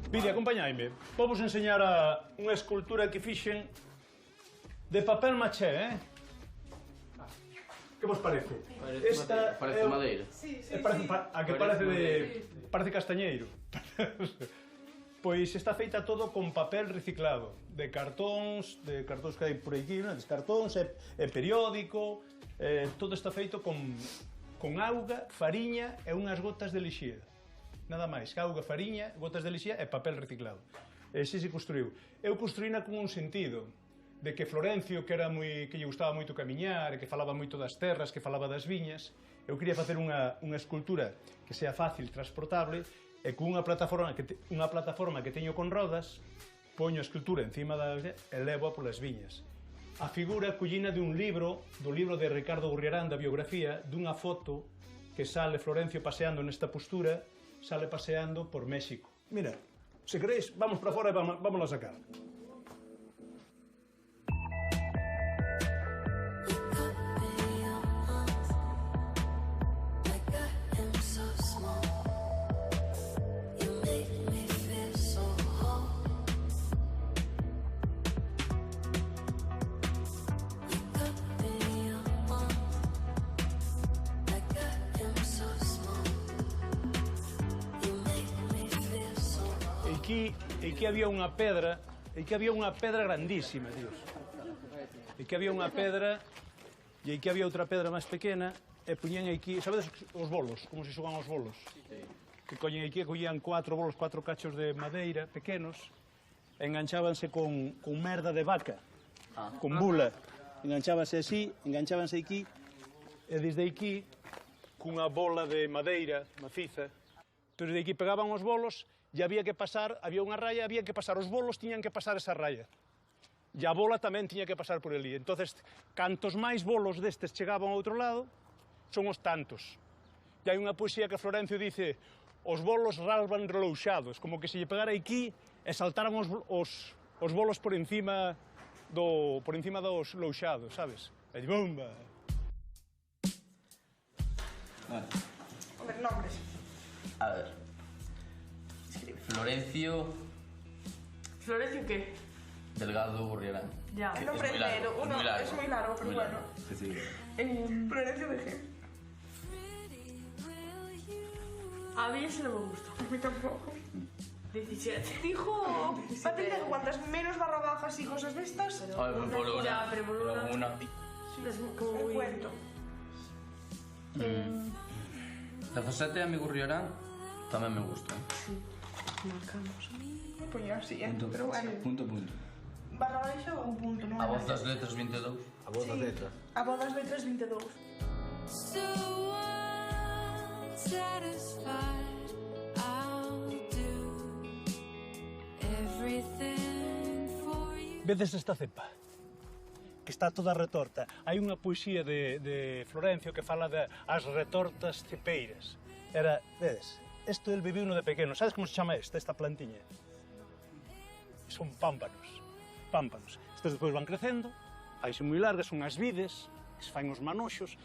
Vide, acompañaime. Vou vos enseñar unha escultura que fixen de papel maché, Que vos parece? Parece madeira. A que parece castañeiro. Pois está feita todo con papel reciclado, de cartóns que hai por aquí, de cartóns, periódico, todo está feito con auga, fariña e unhas gotas de lixía. Nada máis, auga, fariña, gotas de lixía e papel reciclado. E así se construiu. Eu construína con un sentido de que Florencio, que lle gustaba moito camiñar, que falaba moito das terras, que falaba das viñas, eu quería facer unha escultura que sea fácil, transportable, e con unha plataforma que teño con rodas, poño a escultura encima e levo polas viñas. A figura collina de un libro, do libro de Ricardo Gurriarán, da biografía, dunha foto que sale Florencio paseando nesta postura, sale paseando por México. Mira, se queréis, vamos para fora e vamos a sacar. E que había unha pedra, grandísima, Dios. E que había unha pedra, e que había outra pedra máis pequena, e puñen aquí, sabedes os bolos, como se xogan os bolos? Que collen aquí, collían 4 bolos, 4 cachos de madeira pequenos, e enganchábanse con merda de vaca, con bula. Enganchábanse así, enganchábanse aquí, e desde aquí, cunha bola de madeira maciza, entón desde aquí pegaban os bolos, e había que pasar, había unha raya, había que pasar, os bolos tiñan que pasar esa raya. E a bola tamén tiña que pasar por ali. Entonces, cantos máis bolos destes chegaban ao outro lado, son os tantos. E hai unha poesía que Florencio dice: os bolos ralban relouxados, como que se lle pegara aquí e saltaran os bolos por encima dos louxados, sabes? E bomba! Hombre, nombres. A ver. Florencio... ¿Florencio qué? Delgado Gurriarán. Ya. El nombre entero. Es muy largo, pero bueno. Sí. Florencio de G. A mí ese no me gusta. A mí tampoco. 17. Dijo Patricia que cuantas menos barra bajas y cosas de estas, Por una. Ya, pero por una. Es como el muy... cuento. 17 a mi Gurriarán tamén me gusta. Sí, marcamos. Ponía así, pero bueno. Punto. Barra baixa ou punto, non? A voz das letras 22. A voz das letras. A voz das letras 22. So unsatisfied, I'll do everything for you. Vedes esta cepa? Que está toda retorta. Hai unha poesía de Florencio que fala das retortas cepeiras. Vedes, isto el viviu no de pequeno. Sabes como se chama esta plantiña? Son pámpanos. Estes despois van crecendo, faise moi largas, son as vides, que se fain os manoxos,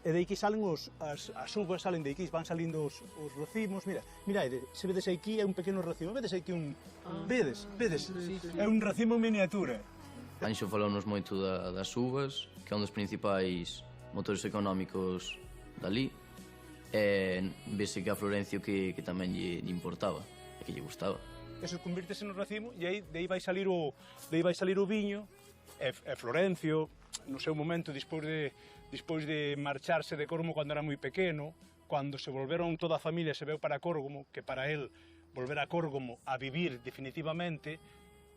e de aquí salen as uvas, salen de aquí, van salindo os racimos. Mira, se vedes aquí é un pequeno racimo, vedes aquí un... Vedes? É un racimo en miniatura. Anxo falou-nos moito das uvas, que é un dos principais motores económicos dali, e vese que a Florencio que tamén lle importaba, e que lle gustaba. Eso convírtese no racimo e aí de aí vai salir o viño, e Florencio, no seu momento, despois de marcharse de Córgomo cando era moi pequeno, cando se volveron toda a familia, se veu para Córgomo, que para él volver a Córgomo a vivir definitivamente,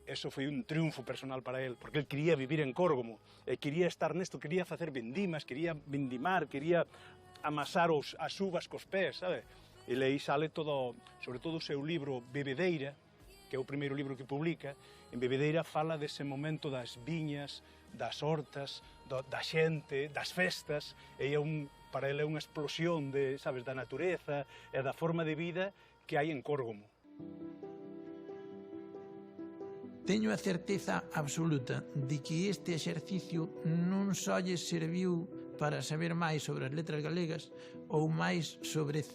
eso foi un triunfo personal para él, porque él quería vivir en Córgomo, e quería estar nesto, quería facer vendimas, quería vendimar, quería amasar as uvas cos pés, sabe? E aí sale todo, sobre todo o seu libro Bebedeira, que é o primeiro libro que publica. En Bebedeira fala dese momento das viñas, das hortas, da xente, das festas, e para ele é unha explosión da natureza e da forma de vida que hai en Córgomo. Teño a certeza absoluta de que este exercicio non só lles serviu para saber máis sobre as letras galegas ou máis sobre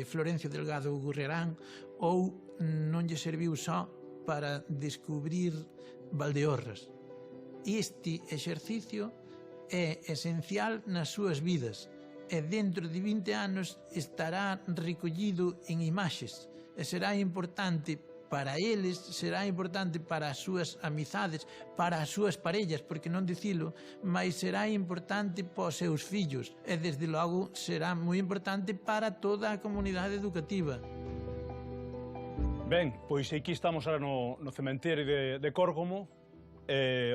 Florencio Delgado Gurriarán ou non lle serviu só para descubrir Valdeorras. Este exercicio é esencial nas súas vidas e dentro de 20 anos estará recollido en imaxes e será importante para eles, será importante para as súas amizades, para as súas parellas, porque non dicilo, mas será importante para os seus fillos e desde logo será moi importante para toda a comunidade educativa. Ben, pois aquí estamos ahora no cementerio de Córgomo,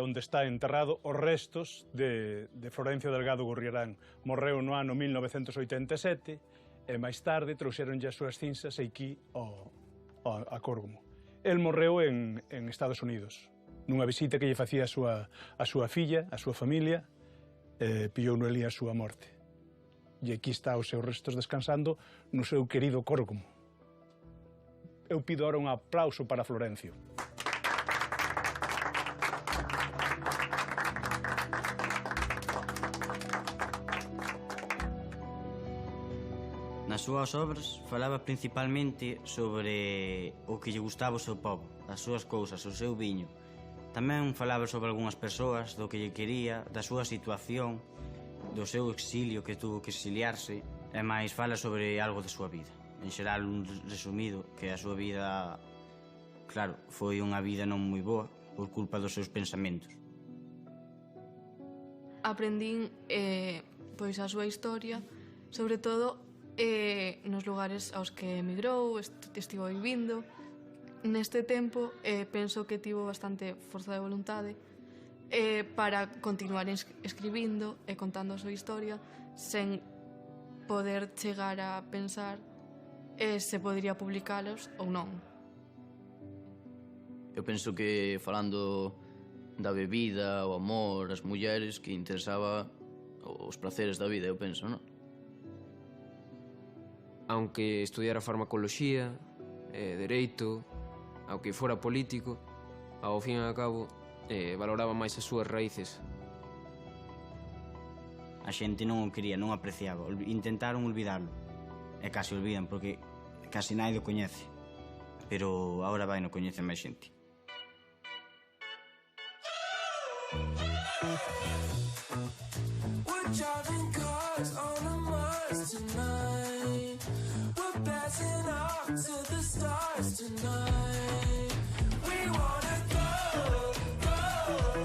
onde está enterrado os restos de Florencio Delgado Gurriarán. Morreu no ano 1987 e máis tarde trouxeronlle as súas cinzas aquí a Córgomo. El morreu en Estados Unidos, nunha visita que lle facía a súa filla, a súa familia, pillou no elí a súa morte. E aquí está os seus restos descansando no seu querido Córgomo. Eu pido ahora un aplauso para Florencio. Nas súas obras falaba principalmente sobre o que lle gustaba o seu pobo, as súas cousas, o seu viño. Tamén falaba sobre algunhas persoas, do que lle quería, da súa situación, do seu exilio que tuvo que exiliarse, e máis fala sobre algo da súa vida. En xeral, un resumido, que a súa vida, claro, foi unha vida non moi boa por culpa dos seus pensamentos. Aprendín pois a súa historia, sobre todo nos lugares aos que emigrou, estivo vivindo. Neste tempo penso que tivo bastante forza de voluntade para continuar escribindo e contando a súa historia sen poder chegar a pensar se podería publicalos ou non. Eu penso que falando da bebida, o amor, as mulleres, que interesaba os praceres da vida, eu penso, non? Aunque estudiara farmacoloxía, dereito, aunque fora político, ao fin e ao cabo, valoraba máis as súas raíces. A xente non o quería, non o apreciaba. Intentaron olvidarlo. E casi olvidan, porque casi nadie o coñece. Pero agora vai, non coñece máis xente. We're driving cars on a Mars tonight. We're passing off to the stars tonight. We wanna go, go.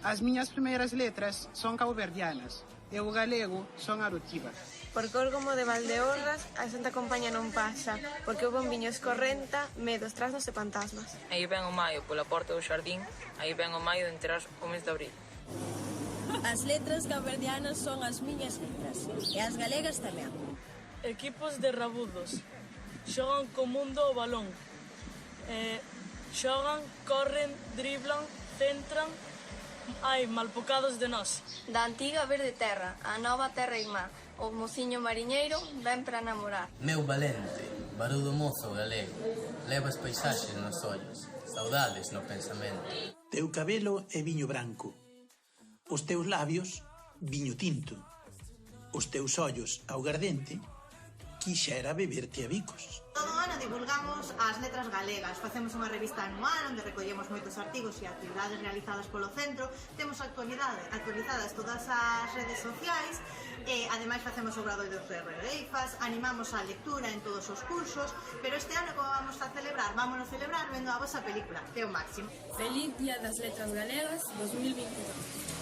As miñas primeiras letras son cauverdianas e o galego son arotiva. Por Córgomo de Valdeorras a Santa Compaña non pasa, porque o bombiño escorrenta, medos, trazos e fantasmas. Aí ven o maio pola porta do xardín, aí ven o maio de enterar o mes de abril. As letras cauverdianas son as miñas letras, e as galegas tamén. Equipos de rabudos. Xogan co mundo o balón. Xogan, corren, driblan, centran. Hai malpocados de nós. Da antiga verde terra, a nova terra irmá. O mociño mariñeiro ven para namorar. Meu valente, barudo mozo galego, levas paisaxes nos ollos, saudades no pensamento. Teu cabelo é viño branco, os teus labios, viño tinto, os teus ollos, augardente, quixera beberte a bicos. Todo o ano divulgamos as letras galegas, facemos unha revista anual onde recollemos moitos artigos e actividades realizadas polo centro, temos actualizadas todas as redes sociais e ademais facemos obradoiros de rereifas, animamos a lectura en todos os cursos, pero este ano como vamos a celebrar? Vámonos celebrar vendo a vosa película, que é o máximo. Feliz Día das Letras Galegas 2022.